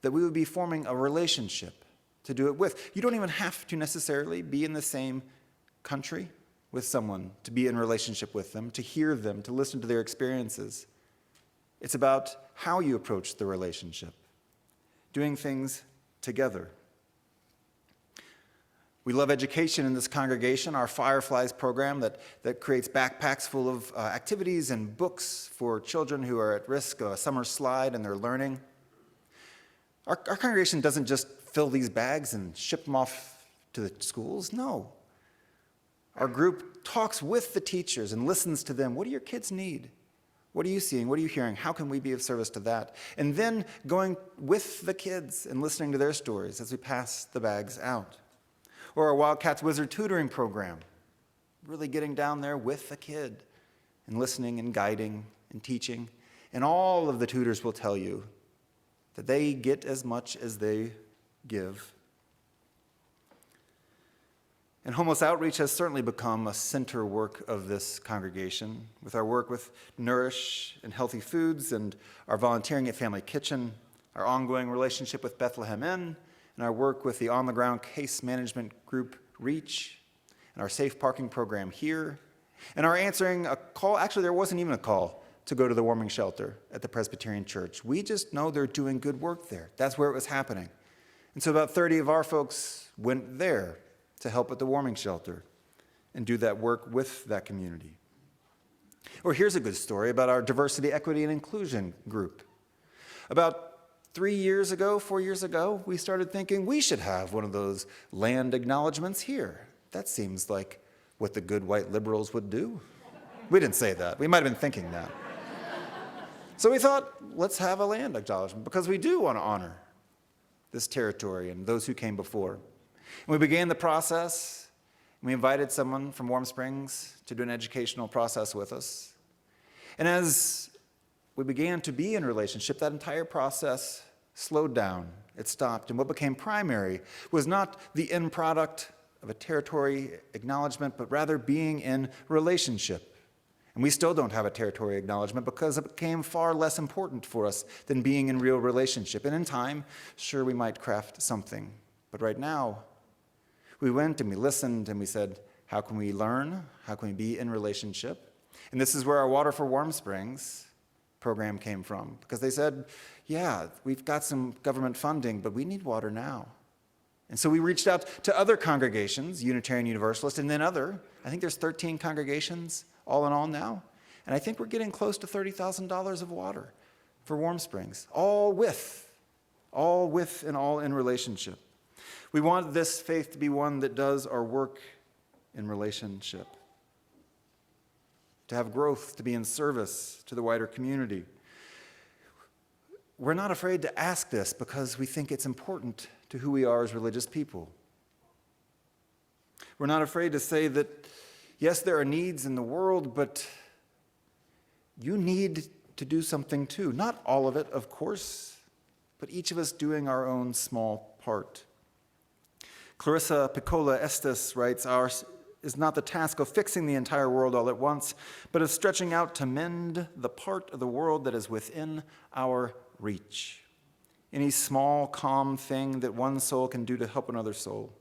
that we would be forming a relationship to do it with. You don't even have to necessarily be in the same country with someone to be in relationship with them, to hear them, to listen to their experiences. It's about how you approach the relationship, doing things together. We love education in this congregation, our Fireflies program that creates backpacks full of activities and books for children who are at risk of a summer slide in their learning. Our congregation doesn't just fill these bags and ship them off to the schools. No. Our group talks with the teachers and listens to them. What do your kids need? What are you seeing? What are you hearing? How can we be of service to that? And then going with the kids and listening to their stories as we pass the bags out. Or our Wildcats Wizard tutoring program, really getting down there with the kid and listening and guiding and teaching. And all of the tutors will tell you that they get as much as they give. And homeless outreach has certainly become a center work of this congregation, with our work with Nourish and Healthy Foods and our volunteering at Family Kitchen, our ongoing relationship with Bethlehem Inn, and our work with the on-the-ground case management group REACH, and our safe parking program here, and our answering a call. Actually, there wasn't even a call to go to the warming shelter at the Presbyterian Church. We just know they're doing good work there. That's where it was happening. And so about 30 of our folks went there to help at the warming shelter and do that work with that community. Or here's a good story about our diversity, equity, and inclusion group. About 4 years ago, we started thinking we should have one of those land acknowledgments here. That seems like what the good white liberals would do. We didn't say that. We might have been thinking that. So we thought, let's have a land acknowledgement because we do want to honor this territory and those who came before. And we began the process, and we invited someone from Warm Springs to do an educational process with us. And as we began to be in relationship, that entire process slowed down. It stopped. And what became primary was not the end product of a territory acknowledgement, but rather being in relationship. And we still don't have a territory acknowledgement because it became far less important for us than being in real relationship. And in time, sure, we might craft something. But right now, we went and we listened and we said, how can we learn? How can we be in relationship? And this is where our Water for Warm Springs program came from, because they said, yeah, we've got some government funding, but we need water now. And so we reached out to other congregations, Unitarian Universalist, and then I think there's 13 congregations all in all now, and I think we're getting close to $30,000 of water for Warm Springs, all with and all in relationship. We want this faith to be one that does our work in relationship, to have growth, to be in service to the wider community. We're not afraid to ask this because we think it's important to who we are as religious people. We're not afraid to say that, yes, there are needs in the world, but you need to do something too. Not all of it, of course, but each of us doing our own small part. Clarissa Piccola Estes writes, ours is not the task of fixing the entire world all at once, but of stretching out to mend the part of the world that is within our reach. Any small, calm thing that one soul can do to help another soul,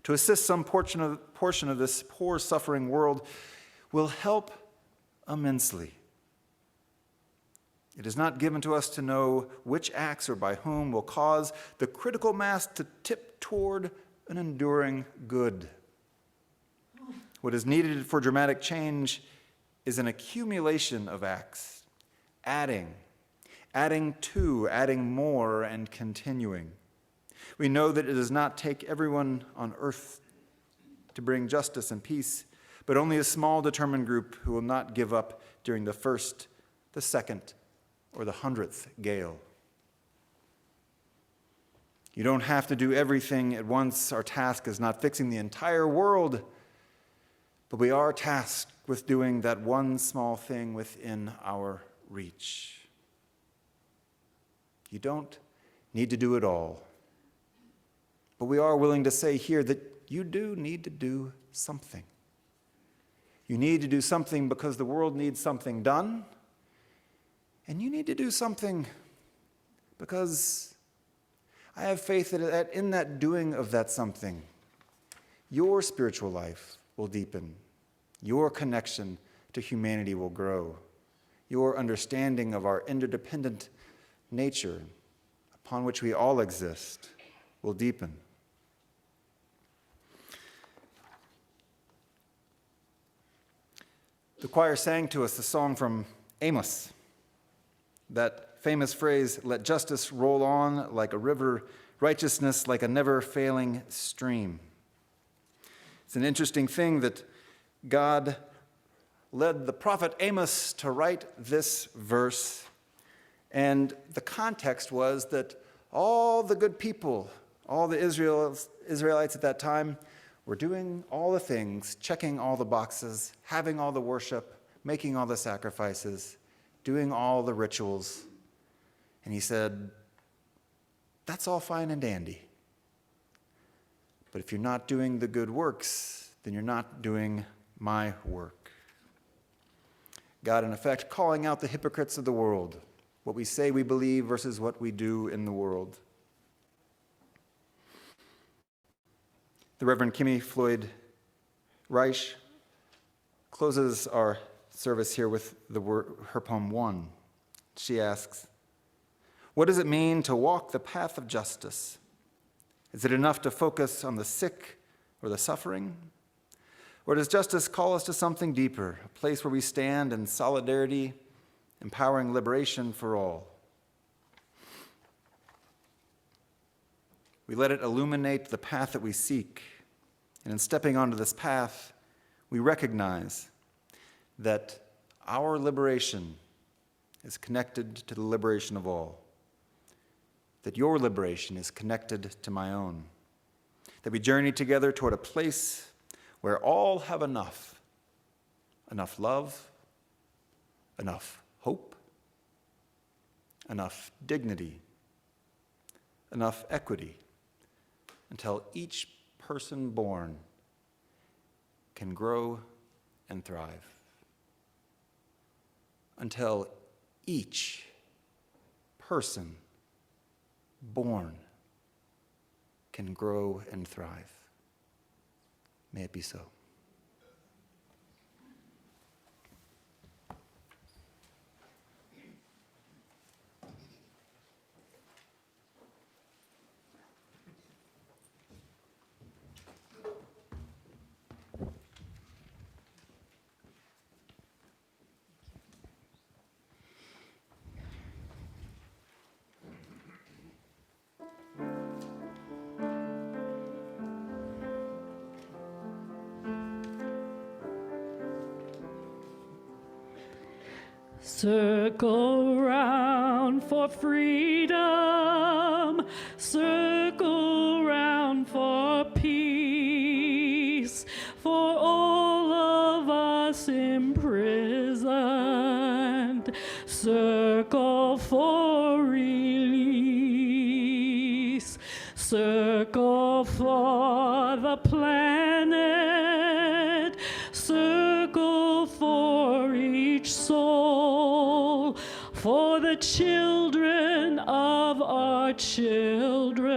to assist some portion of this poor, suffering world, will help immensely. It is not given to us to know which acts or by whom will cause the critical mass to tip toward an enduring good. What is needed for dramatic change is an accumulation of acts, adding to, adding more, and continuing. We know that it does not take everyone on earth to bring justice and peace, but only a small determined group who will not give up during the first, the second, or the 100th gale. You don't have to do everything at once. Our task is not fixing the entire world, but we are tasked with doing that one small thing within our reach. You don't need to do it all. But we are willing to say here that you do need to do something. You need to do something because the world needs something done. And you need to do something because I have faith that in that doing of that something, your spiritual life will deepen. Your connection to humanity will grow. Your understanding of our interdependent nature, upon which we all exist, will deepen. The choir sang to us the song from Amos, that famous phrase, "Let justice roll on like a river, righteousness like a never-failing stream." It's an interesting thing that God led the prophet Amos to write this verse, and the context was that all the good people, all the Israelites at that time, were doing all the things, checking all the boxes, having all the worship, making all the sacrifices, doing all the rituals. And he said, that's all fine and dandy. But if you're not doing the good works, then you're not doing my work. God, in effect, calling out the hypocrites of the world, what we say we believe versus what we do in the world. The Reverend Kimmy Floyd Reich closes our service here with her poem 1. She asks, what does it mean to walk the path of justice? Is it enough to focus on the sick or the suffering? Or does justice call us to something deeper, a place where we stand in solidarity, empowering liberation for all? We let it illuminate the path that we seek. And in stepping onto this path, we recognize that our liberation is connected to the liberation of all. That your liberation is connected to my own. That we journey together toward a place where all have enough love, enough hope, enough dignity, enough equity, until each person born can grow and thrive. Until each person born can grow and thrive. May it be so. Circle round for freedom, circle round for peace, for all of us imprisoned, circle for release, circle for the planet, circle for each soul, for the children of our children.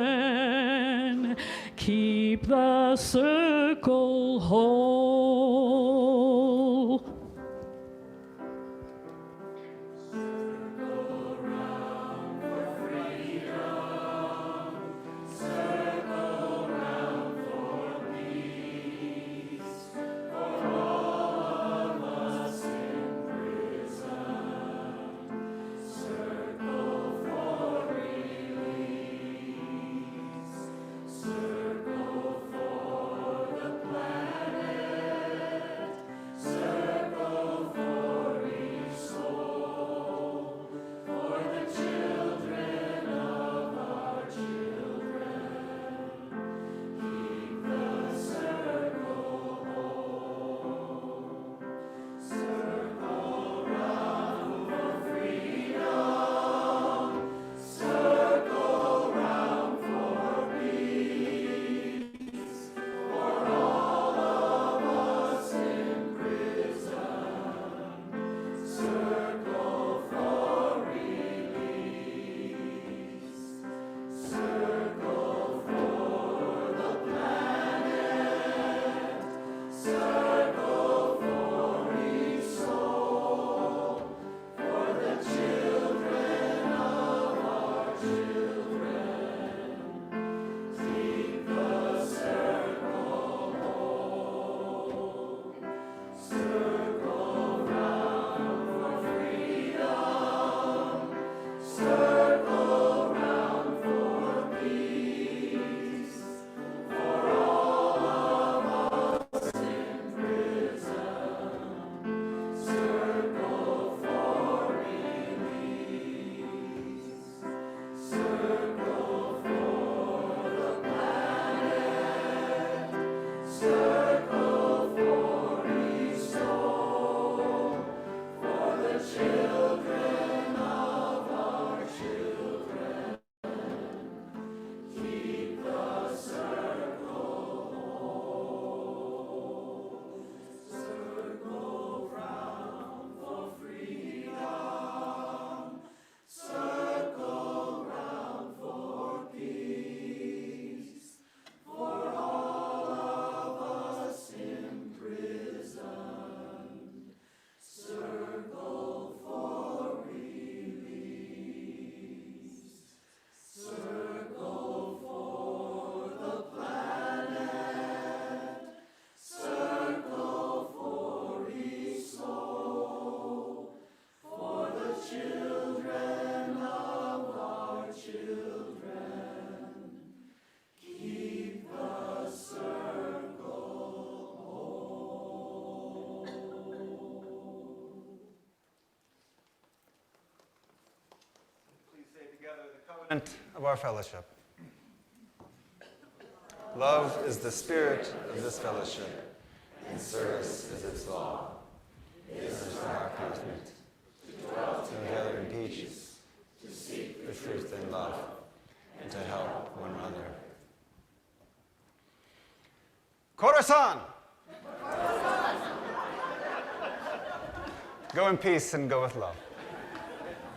Keep the circle whole. Circle round for freedom, circle round for peace, for all of us in prison, circle for release, circle for the planet, Of our fellowship. Love is the spirit of this fellowship, and service is its law. This is our encouragement to dwell together in peace, to seek the truth in love, and to help one another. Corazon! Go in peace and go with love.